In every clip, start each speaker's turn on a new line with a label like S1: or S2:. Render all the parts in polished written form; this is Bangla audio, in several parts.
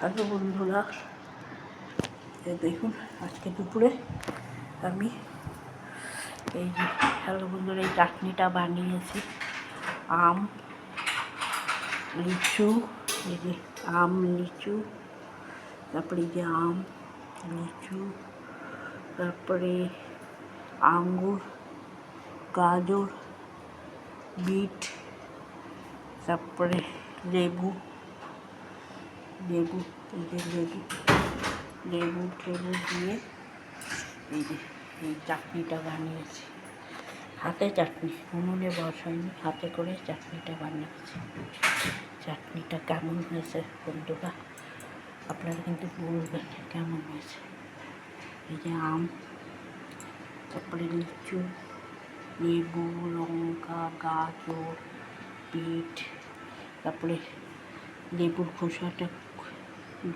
S1: হ্যালো বন্ধুরা, দেখুন আজকে দুপুরে আমি এই যে এই চাটনিটা বানিয়েছি। আম, লিচু, এই যে আম, লিচু, তারপরে এই যে আম, লিচু, তারপরে আঙ্গুর, গাজর, বিট, তারপরে লেবু, এই যে লেবু দিয়ে এই চাটনিটা বানিয়েছি। হাতে চাটনি, উনুনে বসাইনি, হাতে করে চাটনিটা বানিয়েছি। চাটনিটা কেমন হয়েছে বন্ধুরা আপনারা কিন্তু বলবেন কেমন হয়েছে। এই যে আম, তারপরে লিচু, লেবু, লঙ্কা, গাজর, বিট, তারপরে লেবুর খোসাটা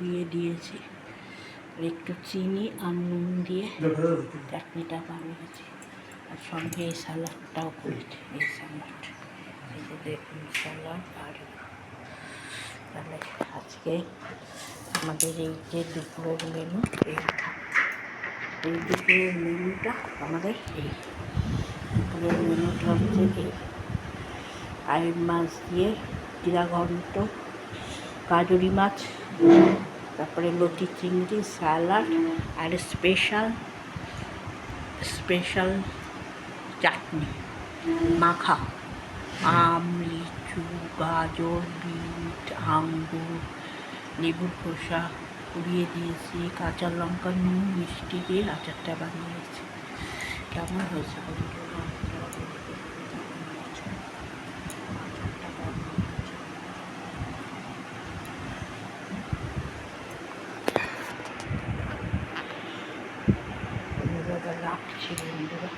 S1: দিয়ে দিয়েছি, আর একটু চিনি আর নুন দিয়ে চাটনিটা বানিয়েছি। আর সঙ্গে এই স্যালাডটাও করেছি। এই স্যালাড, এই যে দেখুন স্যালাড। আর তাহলে আজকে আমাদের এই যে দুপুরের মেনু, এই দুপুরের মেনুটা আমাদের দুপুরের মেনুটা হচ্ছে এই আইড় মাছ দিয়ে জিরা ঘন্ট, কাজুরি মাছ, তারপরে লতি চিংড়ি, স্যালাড, আর স্পেশাল চাটনি মাখা, আম, লিচু, গাজর, বিট, আঙ্গুর, লেবুর খোসা উড়িয়ে দিয়েছি, কাঁচা লঙ্কা, নুন, মিষ্টি দিয়ে আচারটা বানিয়েছি। কেমন হয়েছে বন্ধুরা? রাখছি বন্ধুরা।